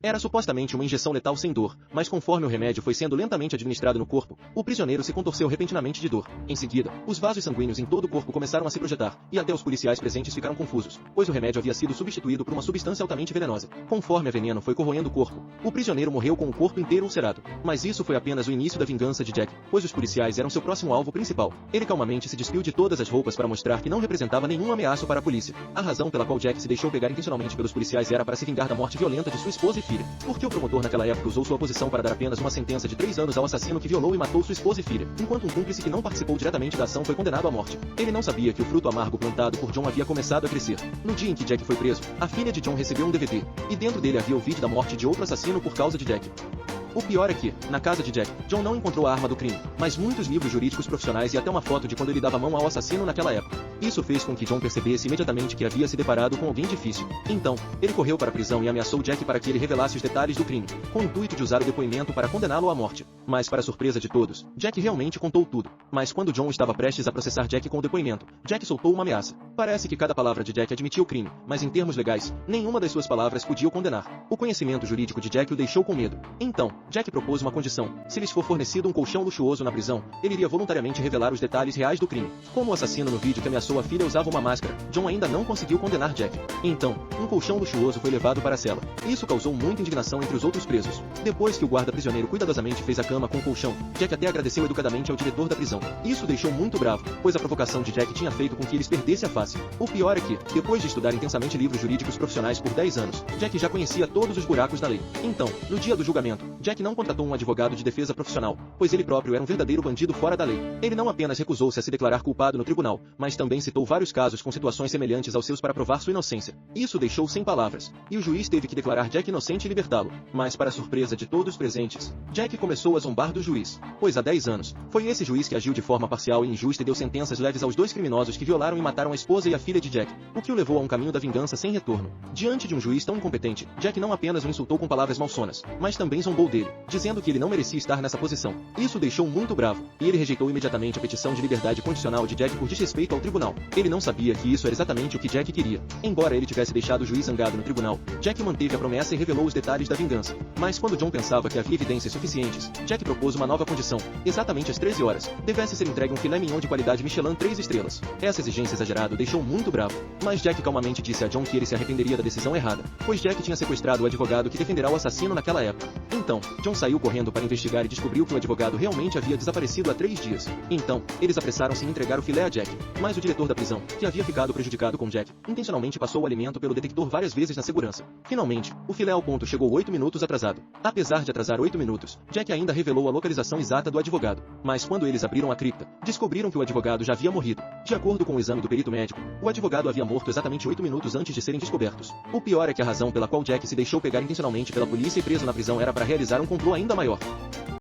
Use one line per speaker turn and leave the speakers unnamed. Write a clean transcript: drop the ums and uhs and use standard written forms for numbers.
Era supostamente uma injeção letal sem dor, mas conforme o remédio foi sendo lentamente administrado no corpo, o prisioneiro se contorceu repentinamente de dor. Em seguida, os vasos sanguíneos em todo o corpo começaram a se projetar, e até os policiais presentes ficaram confusos, pois o remédio havia sido substituído por uma substância altamente venenosa. Conforme a veneno foi corroendo o corpo, o prisioneiro morreu com o corpo inteiro ulcerado. Mas isso foi apenas o início da vingança de Jack, pois os policiais eram seu próximo alvo principal. Ele calmamente se despiu de todas as roupas para mostrar que não representava nenhum ameaço para a polícia. A razão pela qual Jack se deixou pegar intencionalmente pelos policiais era para se vingar da morte violenta de sua esposa e filha. Porque o promotor naquela época usou sua posição para dar apenas uma sentença de 3 anos ao assassino que violou e matou sua esposa e filha, enquanto um cúmplice que não participou diretamente da ação foi condenado à morte. Ele não sabia que o fruto amargo plantado por John havia começado a crescer. No dia em que Jack foi preso, a filha de John recebeu um DVD, e dentro dele havia o vídeo da morte de outro assassino por causa de Jack. O pior é que, na casa de Jack, John não encontrou a arma do crime, mas muitos livros jurídicos profissionais e até uma foto de quando ele dava mão ao assassino naquela época. Isso fez com que John percebesse imediatamente que havia se deparado com alguém difícil. Então, ele correu para a prisão e ameaçou Jack para que ele revelasse os detalhes do crime, com o intuito de usar o depoimento para condená-lo à morte. Mas para surpresa de todos, Jack realmente contou tudo. Mas quando John estava prestes a processar Jack com o depoimento, Jack soltou uma ameaça. Parece que cada palavra de Jack admitia o crime, mas em termos legais, nenhuma das suas palavras podia o condenar. O conhecimento jurídico de Jack o deixou com medo. Então, Jack propôs uma condição: se lhes for fornecido um colchão luxuoso na prisão, ele iria voluntariamente revelar os detalhes reais do crime. Como o assassino no vídeo que ameaçou a filha usava uma máscara, John ainda não conseguiu condenar Jack. Então, um colchão luxuoso foi levado para a cela. Isso causou muita indignação entre os outros presos. Depois que o guarda prisioneiro cuidadosamente fez a cama com o colchão, Jack até agradeceu educadamente ao diretor da prisão. Isso deixou muito bravo, pois a provocação de Jack tinha feito com que eles perdessem a face. O pior é que, depois de estudar intensamente livros jurídicos profissionais por 10 anos, Jack já conhecia todos os buracos da lei. Então, no dia do julgamento, Jack não contratou um advogado de defesa profissional, pois ele próprio era um verdadeiro bandido fora da lei. Ele não apenas recusou-se a se declarar culpado no tribunal, mas também citou vários casos com situações semelhantes aos seus para provar sua inocência. Isso deixou sem palavras, e o juiz teve que declarar Jack inocente e libertá-lo. Mas para surpresa de todos os presentes, Jack começou a zombar do juiz, pois há 10 anos, foi esse juiz que agiu de forma parcial e injusta e deu sentenças leves aos 2 criminosos que violaram e mataram a esposa e a filha de Jack, o que o levou a um caminho da vingança sem retorno. Diante de um juiz tão incompetente, Jack não apenas o insultou com palavras malsonas, mas também zombou dele, dizendo que ele não merecia estar nessa posição. Isso o deixou muito bravo, e ele rejeitou imediatamente a petição de liberdade condicional de Jack por desrespeito ao tribunal. Ele não sabia que isso era exatamente o que Jack queria. Embora ele tivesse deixado o juiz zangado no tribunal, Jack manteve a promessa e revelou os detalhes da vingança. Mas quando John pensava que havia evidências suficientes, Jack propôs uma nova condição: exatamente às 13 horas, devesse ser entregue um filé mignon de qualidade Michelin 3 estrelas. Essa exigência exagerada o deixou muito bravo, mas Jack calmamente disse a John que ele se arrependeria da decisão errada, pois Jack tinha sequestrado o advogado que defenderá o assassino naquela época. Então, John saiu correndo para investigar e descobriu que o advogado realmente havia desaparecido há 3 dias. Então, eles apressaram-se em entregar o filé a Jack, mas o diretor da prisão, que havia ficado prejudicado com Jack, intencionalmente passou o alimento pelo detector várias vezes na segurança. Finalmente, o filé ao ponto chegou 8 minutos atrasado. Apesar de atrasar 8 minutos, Jack ainda revelou a localização exata do advogado. Mas quando eles abriram a cripta, descobriram que o advogado já havia morrido. De acordo com o exame do perito médico, o advogado havia morto exatamente 8 minutos antes de serem descobertos. O pior é que a razão pela qual Jack se deixou pegar intencionalmente pela polícia e preso na prisão era para realizar um complô ainda maior.